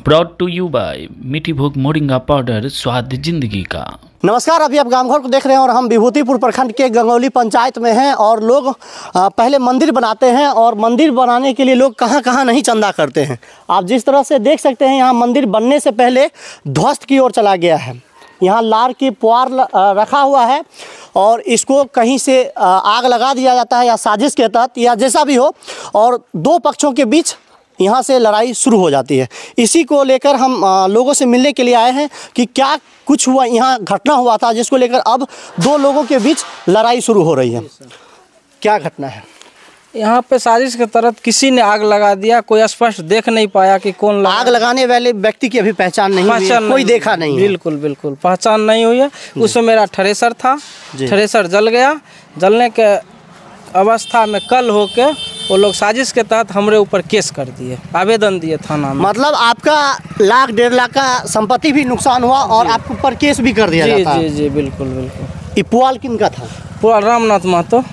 Brought to you bye मीठी भोग moringa powder, स्वाद जिंदगी का। नमस्कार, अभी आप गांव घर को देख रहे हैं और हम विभूतिपुर प्रखंड के गंगौली पंचायत में हैं। और लोग पहले मंदिर बनाते हैं और मंदिर बनाने के लिए लोग कहां कहां नहीं चंदा करते हैं। आप जिस तरह से देख सकते हैं यहाँ मंदिर बनने से पहले ध्वस्त की ओर चला गया है। यहाँ लार की पुआर रखा हुआ है और इसको कहीं से आग लगा दिया जाता है या साजिश के तहत या जैसा भी हो, और दो पक्षों के बीच यहाँ से लड़ाई शुरू हो जाती है। इसी को लेकर हम लोगों से मिलने के लिए आए हैं कि क्या कुछ हुआ, यहाँ घटना हुआ था जिसको लेकर अब दो लोगों के बीच लड़ाई शुरू हो रही है। क्या घटना है? यहाँ पे साजिश के तहत किसी ने आग लगा दिया। कोई स्पष्ट देख नहीं पाया कि कौन लगा। आग लगाने वाले व्यक्ति की अभी पहचान नहीं हुई है, कोई देखा नहीं। बिल्कुल बिल्कुल पहचान नहीं हुई है। उसमें मेरा थ्रेसर था, थ्रेसर जल गया। जलने के अवस्था में कल होके वो लोग साजिश के तहत हमारे ऊपर केस कर दिए, आवेदन दिए थाना में। मतलब आपका लाख 1.5 लाख का संपत्ति भी नुकसान हुआ और आपके ऊपर केस भी कर दिया जाता है। जी बिल्कुल बिल्कुल। ये पुआल किन का था? पुआल रामनाथ महतो।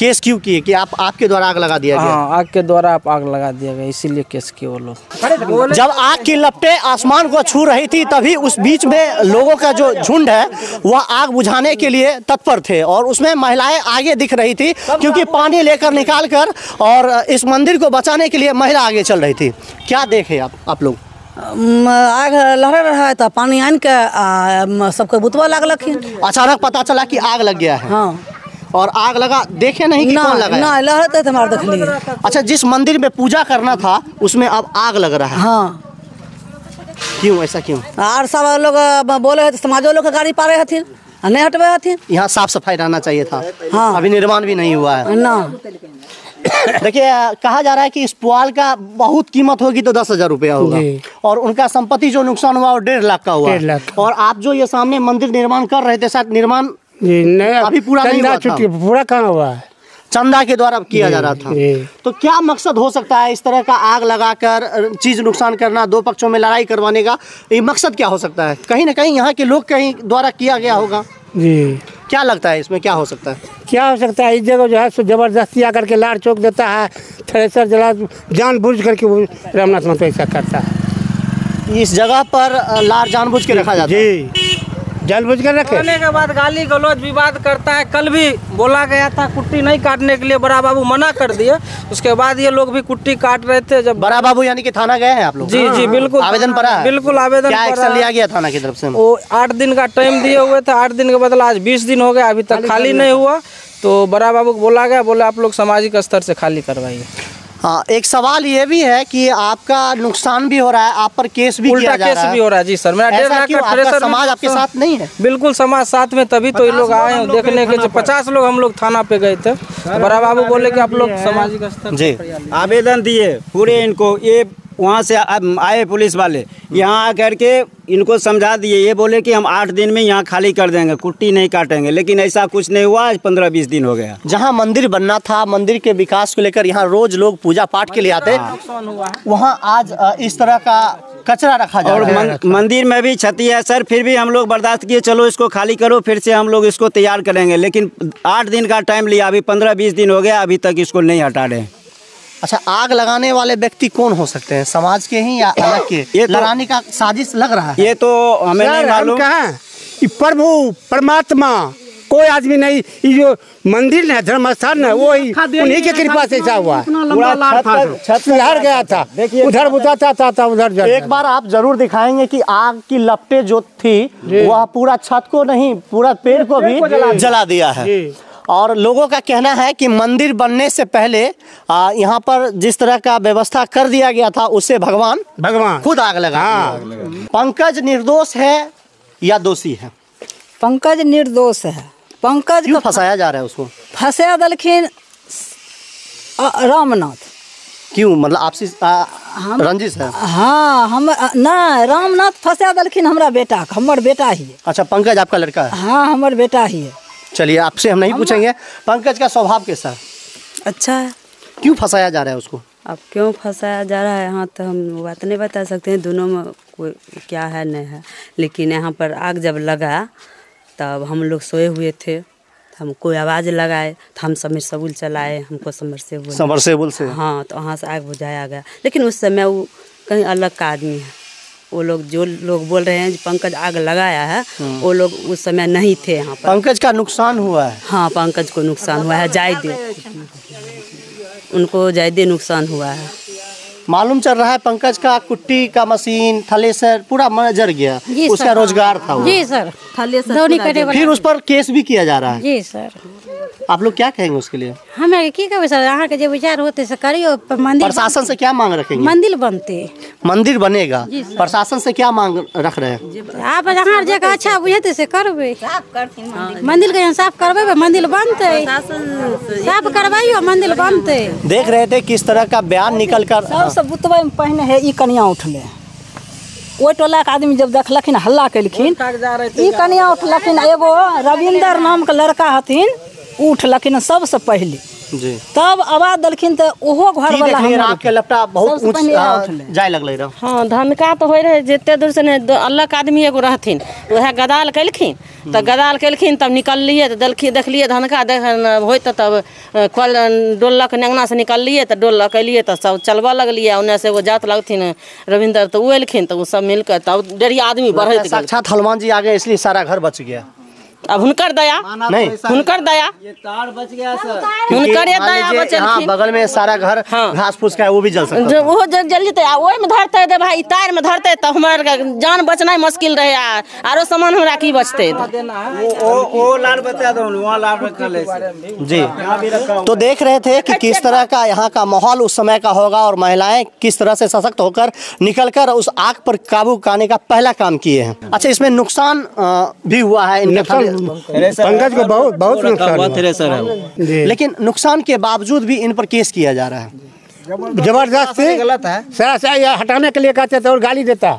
केस क्यों किए कि आपके द्वारा आग लगा दिया गया? हाँ, आग के द्वारा आप आग लगा दिया गया, इसीलिए केस किए वो लोग। जब आग की लपटें आसमान को छू रही थी तभी उस बीच में लोगों का जो झुंड है वह आग बुझाने के लिए तत्पर थे और उसमें महिलाएं आगे दिख रही थी क्योंकि पानी लेकर निकाल कर और इस मंदिर को बचाने के लिए महिला आगे चल रही थी। क्या देखे आप लोग? आग लहर रहा है तो पानी आन के सबको बुतवा लागलखिन। अचानक पता चला कि आग लग गया है। हाँ। और आग लगा, देखे नहीं कि कौन लगा? ना लहरते थे हमारे देख लिए। अच्छा, जिस मंदिर में पूजा करना था उसमें अब आग लग रहा है। हाँ। क्यों, ऐसा क्यों? और सब लोग बोले है तो समाजो लोग गाड़ी पारे हथिन, नहीं हटवे हथिन। यहाँ साफ सफाई रहना चाहिए था। हाँ। अभी निर्माण भी नहीं हुआ है ना। देखिए, कहा जा रहा है कि इस पुआल का बहुत कीमत होगी तो 10,000 रुपया होगा और उनका संपत्ति जो नुकसान हुआ वो 1.5 लाख का हुआ। 1.5 लाख। और आप जो ये सामने मंदिर निर्माण कर रहे थे, शायद निर्माण अभी पूरा नहीं हुआ था। पूरा कहाँ हुआ है? चंदा के द्वारा किया जा रहा था। तो क्या मकसद हो सकता है इस तरह का आग लगाकर चीज नुकसान करना, दो पक्षों में लड़ाई करवाने का? ये मकसद क्या हो सकता है? कहीं ना कहीं यहाँ के लोग कहीं द्वारा किया गया होगा जी। क्या लगता है इसमें क्या हो सकता है? क्या हो सकता है? इस जगह जो है सो जबरदस्ती आकर के लार चौक देता है, थ्रेसर जला जानबूझ करके वो रामनाथ महतो ऐसा करता है। इस जगह पर लार जानबूझ के रखा जाता है जी, जानबूझ कर रखे। होने के बाद गाली गलौज विवाद करता है। कल भी बोला गया था कुट्टी नहीं काटने के लिए, बड़ा बाबू मना कर दिए। उसके बाद ये लोग भी कुट्टी काट रहे थे। जब बड़ा बाबू यानी कि थाना गए हैं आप लोग? जी जी बिल्कुल। आवेदन पड़ा है? बिल्कुल आवेदन। क्या एक्शन लिया गया थाना की तरफ से? वो 8 दिन का टाइम दिए हुए थे, 8 दिन के बदला आज 20 दिन हो गया, अभी तक खाली नहीं हुआ। तो बड़ा बाबू को बोला गया, बोले आप लोग सामाजिक स्तर से खाली करवाइए। हाँ, एक सवाल ये भी है कि आपका नुकसान भी हो रहा है, आप पर केस भी किया जा रहा है। केस भी हो रहा है जी सर। मेरा 1.5 लाख का थ्रेसर। समाज आपके साथ नहीं है? बिल्कुल समाज साथ में, तभी तो ये लोग आए हैं देखने के। 50 लोग हम लोग थाना पे गए थे, बड़ा बाबू बोले कि आप लोग सामाजिक स्तर जी आवेदन दिए पूरे। इनको ये वहाँ से आए पुलिस वाले, यहाँ आकर के इनको समझा दिए। ये बोले कि हम 8 दिन में यहाँ खाली कर देंगे, कुट्टी नहीं काटेंगे, लेकिन ऐसा कुछ नहीं हुआ। 15-20 दिन हो गया। जहाँ मंदिर बनना था, मंदिर के विकास को लेकर यहाँ रोज लोग पूजा पाठ के लिए आते, वहाँ आज इस तरह का कचरा रखा जा रहा है। मंदिर में भी क्षति है सर, फिर भी हम लोग बर्दाश्त किए। चलो इसको खाली करो, फिर से हम लोग इसको तैयार करेंगे। लेकिन 8 दिन का टाइम लिया, अभी 15-20 दिन हो गया, अभी तक इसको नहीं हटा रहे। अच्छा, आग लगाने वाले व्यक्ति कौन हो सकते हैं? समाज के ही या अलग के? ये लगाने का साजिश लग रहा है। ये तो हमें नहीं मालूम। प्रभु परमात्मा कोई आदमी नहीं, ये जो मंदिर है धर्म स्थान है वो उन्हीं की कृपा से ऐसा हुआ। छत लहर गया था, उधर बुझाता था उधर। एक बार आप जरूर दिखाएंगे कि आग की लपटें जो थी वह पूरा छत को नहीं, पूरा पेड़ को भी जला दिया है। और लोगों का कहना है कि मंदिर बनने से पहले यहाँ पर जिस तरह का व्यवस्था कर दिया गया था उससे भगवान खुद आग लगा। पंकज निर्दोष है या दोषी है? पंकज निर्दोष है। पंकज क्यों फंसाया जा रहा है उसको? फंसा दलखिन रामनाथ। क्यों, मतलब आपसी रंजिश है? हाँ, हम ना रामनाथ फंसा दलखिन हमरा बेटा, हमर बेटा ही है। अच्छा, पंकज आपका लड़का है? हाँ, हमर बेटा ही है। चलिए, आपसे हम नहीं पूछेंगे। पंकज का स्वभाव कैसा है? अच्छा है। क्यों फंसाया जा रहा है उसको? अब क्यों फंसाया जा रहा है यहाँ तो हम बात नहीं बता सकते हैं, दोनों में कोई क्या है नहीं है। लेकिन यहाँ पर आग जब लगा तब हम लोग सोए हुए थे, हम कोई आवाज़ लगाए तो हम सबमर्सिबल चलाए, हमको समरसेबुल से हाँ, तो वहाँ से आग बुझाया गया। लेकिन उस समय वो कहीं अलग का आदमी है, वो लोग जो लोग बोल रहे हैं पंकज आग लगाया है, वो लोग उस समय नहीं थे यहाँ पर। पंकज का नुकसान हुआ है? हाँ, पंकज को नुकसान हुआ है, जायदे उनको जायदे नुकसान हुआ है। मालूम चल रहा है पंकज का कुट्टी का मशीन, थ्रेसर पूरा जर गया, उसका रोजगार था वो। जी सर, फिर उस पर केस भी किया जा रहा है। जी सर, आप लोग क्या कहेंगे उसके लिए? हमें की कहे सर, यहाँ के जो विचार होते से करियो। मंदिर प्रशासन से क्या मांग रखेंगे? मंदिर बनते, मंदिर बनेगा, प्रशासन से क्या मांग रख रहे हैं? आप जहाँ जगह अच्छा बुझे से करबे, मंदिर के साफ करबे, मंदिर बनते, साफ करवाइयो, मंदिर बनते। देख रहे थे किस तरह का बयान निकल कर सबसे बुतबे में पहने है ई कनिया उठले, वो टोला के आदमी जब देखलखिन हल्ला कलखिन, ई कनिया उठलखिन, एगो रविंदर नाम के लड़का हथिन उठलखिन सबसे पहले जी, तब आवाज दलखिन तो ओहो घर वाला आपके लपटा बहुत ऊंच जाए लगले रहा। हाँ, धमका तो होय रहे, जितने दूर से अल्लाह के आदमी एगो रहथिन, वह गदाल कलखिन, तो गदाल कलखिन, तब निकलिए तो देखलिए धनका होत, तब खोल डोलक नेंगना से निकलिए तो डोलक अलिए तो सब चलबा लगलिए। उन्हें से वो जात लगथिन रविंदर, तो वो एलखिन, तो वो सब मिलकर तब डेढ़िया आदमी बढ़त। साक्षात हनुमान जी आ गए, इसलिए सारा घर बच गया। अब हुनकर दया नहीं, हुनकर दया, ये तार बच गया सर, हुनकर दया बचल। हाँ, बगल में सारा घर घास फूस का है, वो भी जल सकता है। वो जल जते, ओहि में धरते दे भाई, तार में धरते तो हमार जान बचना मुश्किल रहे, आरो सामान हमरा की बचते। वो लाल बता दो, वहाँ लाल रखल है जी। तो देख रहे थे कि किस तरह का यहाँ का माहौल उस समय का होगा और महिलाएं किस तरह से सशक्त होकर निकलकर उस आग पर काबू पाने का पहला काम किए हैं। अच्छा, इसमें नुकसान भी हुआ है इनके, पंकज को बहुत नुकसान है, लेकिन नुकसान के बावजूद भी इन पर केस किया जा रहा है। जबरदस्ती गलत है, सर हटाने के लिए कहते थे और गाली देता है।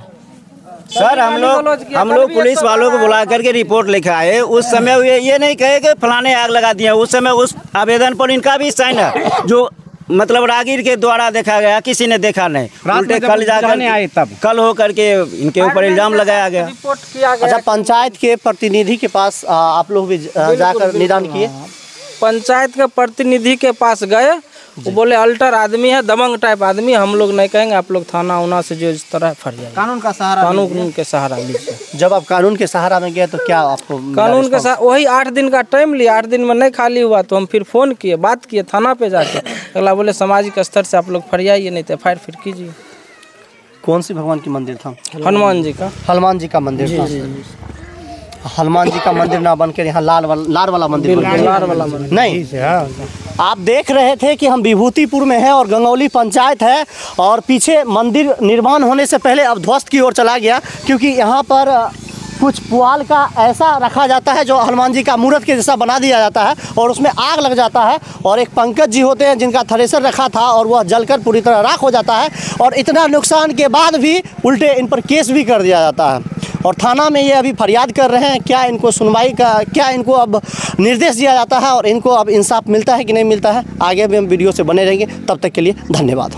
सर हम लोग पुलिस वालों को बुला करके रिपोर्ट लिखाए, उस समय ये नहीं कहे कि फलाने आग लगा दिया, उस समय उस आवेदन पर इनका भी साइन है, जो मतलब रागीर के द्वारा देखा गया, किसी ने देखा नहीं। उल्टे कल जाकर आए, तब कल हो करके इनके ऊपर इल्जाम लगाया गया। अच्छा, पंचायत के प्रतिनिधि के पास आप लोग भी जाकर निदान किए? पंचायत के प्रतिनिधि के पास गए, वो बोले अल्टर आदमी है, दबंग टाइप आदमी, हम लोग नहीं कहेंगे, आप लोग थाना उना से जो इस तरह फरियाद, कानून का सहारा, कानून के सहारा लीजिए। जब आप कानून के सहारा में गए तो क्या आपको कानून के साथ वही 8 दिन का टाइम लिया, 8 दिन में नहीं खाली हुआ तो हम फिर फोन किए, बात किए थाना पे जाके। अगला बोले सामाजिक स्तर से आप लोग फरियाइए, नहीं तो फायर फिर कीजिए। कौन सी भगवान की मंदिर था? हनुमान जी का। हनुमान जी का मंदिर था। हनुमान जी का मंदिर ना बनकर यहाँ लार वाला मंदिर नहीं। आप देख रहे थे कि हम विभूतिपुर में हैं और गंगौली पंचायत है, और पीछे मंदिर निर्माण होने से पहले अब ध्वस्त की ओर चला गया, क्योंकि यहाँ पर कुछ पुआल का ऐसा रखा जाता है जो हनुमान जी का मूर्त के जैसा बना दिया जाता है और उसमें आग लग जाता है, और एक पंकज जी होते हैं जिनका थ्रेसर रखा था और वह जलकर पूरी तरह राख हो जाता है, और इतना नुकसान के बाद भी उल्टे इन पर केस भी कर दिया जाता है। और थाना में ये अभी फरियाद कर रहे हैं, क्या इनको सुनवाई का, क्या इनको अब निर्देश दिया जाता है और इनको अब इंसाफ मिलता है कि नहीं मिलता है। आगे भी हम वीडियो से बने रहेंगे, तब तक के लिए धन्यवाद।